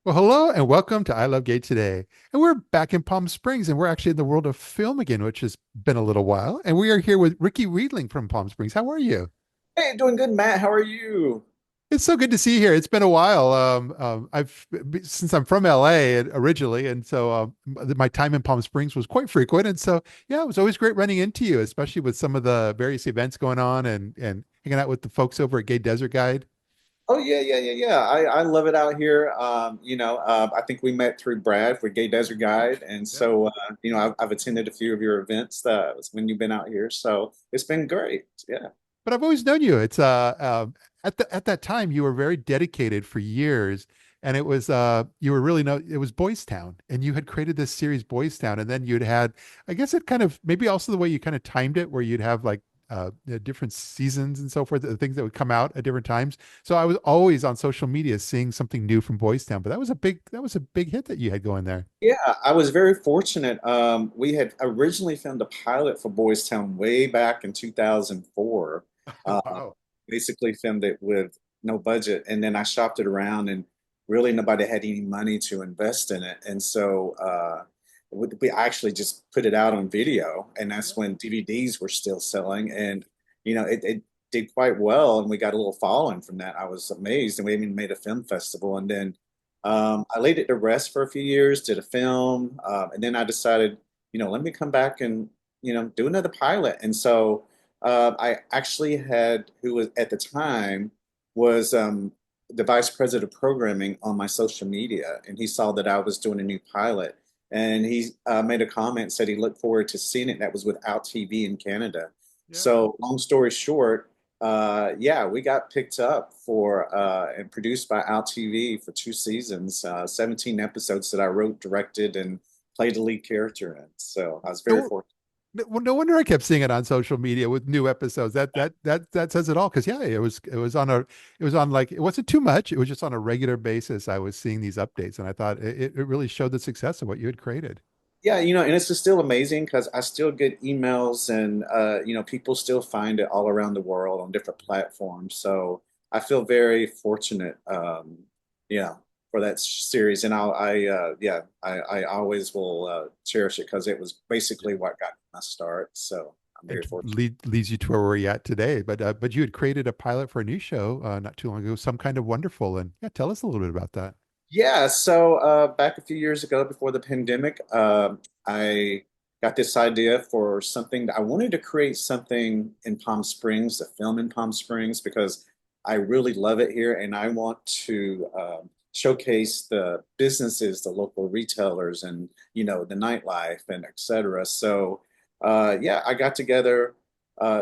Well, hello and welcome to I Love Gay today. And we're back in Palm Springs and we're actually in the world of film again, which has been a little while. And we are here with Ricky Reidling from Palm Springs. How are you? Hey, doing good, Matt. How are you? It's so good to see you here. It's been a while. Since I'm from LA originally, and so my time in Palm Springs was quite frequent. And so, yeah, it was always great running into you, especially with some of the various events going on and hanging out with the folks over at Gay Desert Guide. Oh yeah. I love it out here. I think we met through Brad for Gay Desert Guide, and so I've attended a few of your events when you've been out here. So it's been great. Yeah. But I've always known you. It's at that time you were very dedicated for years, and it was you were really no it was Boystown, and you had created this series Boystown, and then you'd had I guess it kind of maybe also the way you kind of timed it, where you'd have like different seasons and so forth, the things that would come out at different times. So I was always on social media seeing something new from Boystown, but that was a big hit that you had going there. Yeah, I was very fortunate. We had originally filmed a pilot for Boys Town way back in 2004. Uh, Wow. Basically filmed it with no budget, and then I shopped it around, and really nobody had any money to invest in it. And so we actually just put it out on video, and that's when DVDs were still selling. And it did quite well, and we got a little following from that. I was amazed, and we even made a film festival, and then I laid it to rest for a few years, did a film, and then I decided, let me come back and, do another pilot. And so I actually had, who was at the time was the vice president of programming on my social media, and he saw that I was doing a new pilot, and he made a comment, said he looked forward to seeing it. That was without TV in Canada. Yeah. So long story short, yeah, we got picked up for and produced by Al TV for 2 seasons, 17 episodes that I wrote, directed, and played the lead character in. So I was very No, fortunate. well, no wonder I kept seeing it on social media with new episodes. That says it all. Because yeah, it was on like it wasn't too much. It was just on a regular basis. I was seeing these updates, and I thought it really showed the success of what you had created. Yeah, and it's just still amazing because I still get emails and people still find it all around the world on different platforms. So I feel very fortunate, yeah, for that series. And I always will cherish it because it was basically what got my start. So I'm very It fortunate. leads you to where we're at today. But you had created a pilot for a new show not too long ago, Some Kind of Wonderful, and yeah, tell us a little bit about that. Yeah, so back a few years ago before the pandemic, I got this idea for something that I wanted to create something in Palm Springs, a film in Palm Springs, because I really love it here and I want to showcase the businesses, the local retailers, and the nightlife and et cetera. So yeah, I got together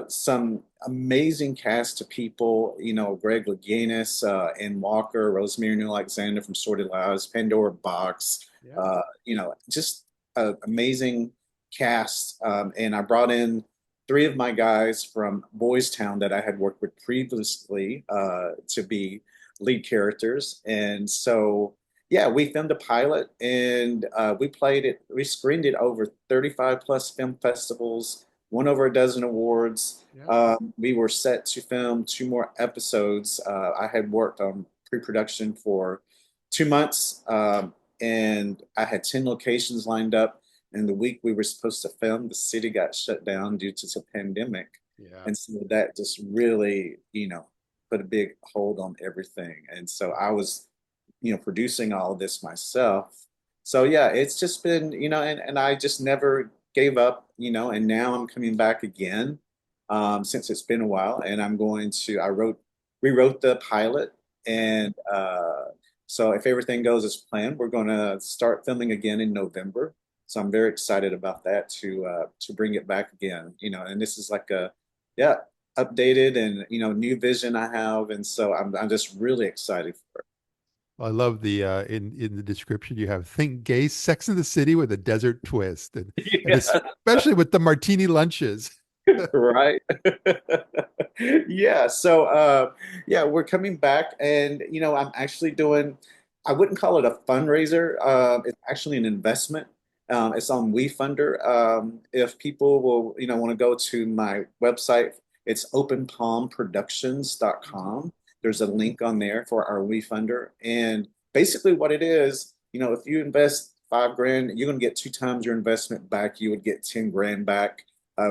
some amazing cast of people, Greg Louganis, Ann Walker, Rosemary New Alexander from Sorted Lives, Pandora Box, Yeah. just an amazing cast. And I brought in three of my guys from Boys Town that I had worked with previously to be lead characters. And so, yeah, we filmed a pilot and we screened it over 35 plus film festivals, won over a dozen awards. Yeah. We were set to film two more episodes. I had worked on pre-production for 2 months, and I had 10 locations lined up. And the week we were supposed to film, the city got shut down due to the pandemic. Yeah. And so that just really, put a big hold on everything. And so I was, producing all of this myself. So yeah, it's just been, and I just never gave up, and now I'm coming back again since it's been a while. And rewrote the pilot. And so if everything goes as planned, we're going to start filming again in November. So I'm very excited about that to bring it back again, and this is like yeah, updated and, new vision I have. And so I'm just really excited for it. I love the in the description you have think gay Sex in the City with a desert twist, and Yeah. especially with the martini lunches. Right. Yeah. So yeah, we're coming back and I'm actually doing, I wouldn't call it a fundraiser. It's actually an investment. It's on WeFunder. If people will, want to go to my website, it's openpalmproductions.com. There's a link on there for our WeFunder. And basically what it is, if you invest 5 grand, you're going to get 2 times your investment back. You would get 10 grand back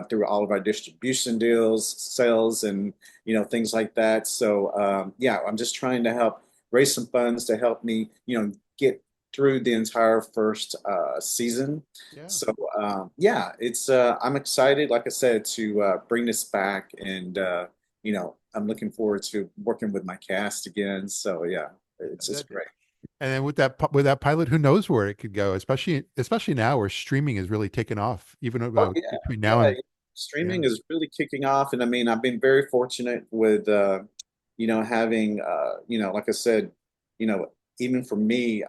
through all of our distribution deals, sales, and things like that. So yeah, I'm just trying to help raise some funds to help me, get through the entire first season. Yeah. So yeah, it's I'm excited, like I said, to bring this back, and I'm looking forward to working with my cast again. So yeah, it's That, just great. and then with that pilot, who knows where it could go, especially now where streaming is really taken off, even Oh yeah, between now yeah. and yeah. Streaming is really kicking off, and I mean, I've been very fortunate with having like I said, you know, even for me,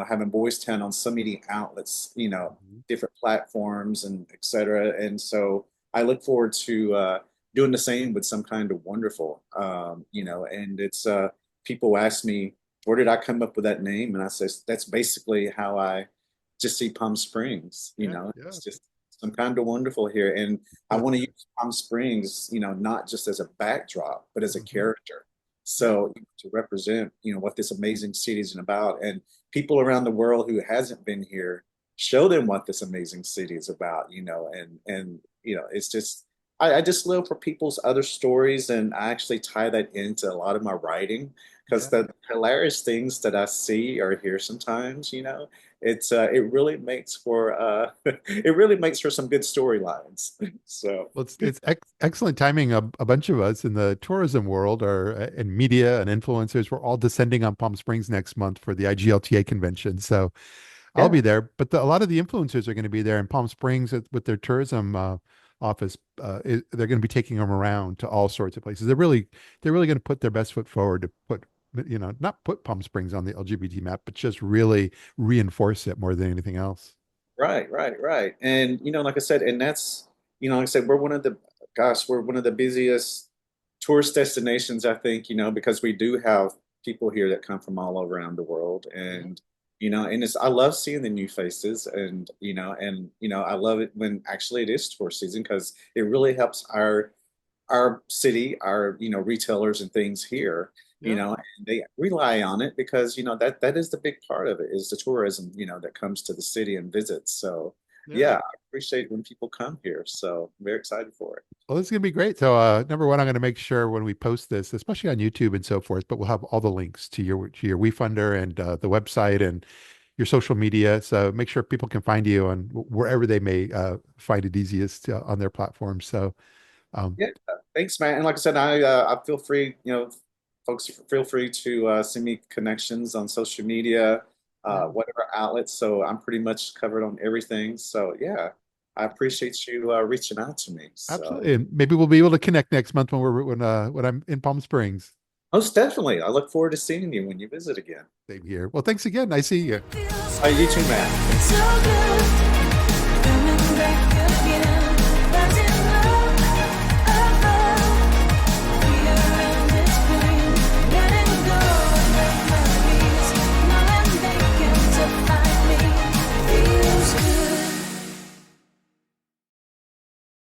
having Boystown on so many outlets, Mhm. different platforms and et cetera. And so I look forward to doing the same with Some Kind of Wonderful. And it's people ask me, where did I come up with that name? And I say that's basically how I just see Palm Springs. Yeah, yeah. It's just Some Kind of Wonderful here, and I That's want to use Palm Springs, not just as a backdrop, but as a mhm. character. Yeah. So to represent, what this amazing city is about, and people around the world who hasn't been here, show them what this amazing city is about, and it's just I just live for people's other stories, and I actually tie that into a lot of my writing because Yeah. the hilarious things that I see or hear sometimes, it really makes for it really makes for some good storylines. So Well, it's excellent timing. A bunch of us in the tourism world are in media and influencers. We're all descending on Palm Springs next month for the IGLTA convention. So I'll yeah, be there, but a lot of the influencers are going to be there in Palm Springs with their tourism office. They're going to be taking them around to all sorts of places. They're really going to put their best foot forward to put, not put Palm Springs on the LGBT map, but just really reinforce it more than anything else. right, right, right. And like I said, and that's like I said, we're one of the busiest tourist destinations, I think, because we do have people here that come from all around the world. Yeah, And I love seeing the new faces, and I love it when actually it is tourist season because it really helps our city, our retailers and things here, yeah, and they rely on it because that is the big part of it is the tourism, that comes to the city and visits. So yeah. yeah, I appreciate when people come here. So I'm very excited for it. Well, this is gonna be great. So, number one, I'm gonna make sure when we post this, especially on YouTube and so forth, but we'll have all the links to your WeFunder and the website and your social media. So make sure people can find you on wherever they may find it easiest on their platforms. So, um, Yeah, thanks, man. And like I said, I feel free, folks feel free to send me connections on social media, yeah, whatever outlets. So I'm pretty much covered on everything. So yeah, I appreciate you reaching out to me. So absolutely. And maybe we'll be able to connect next month when I'm in Palm Springs. most definitely, I look forward to seeing you when you visit again. Same here. Well, thanks again. I see you. You too, man. So good.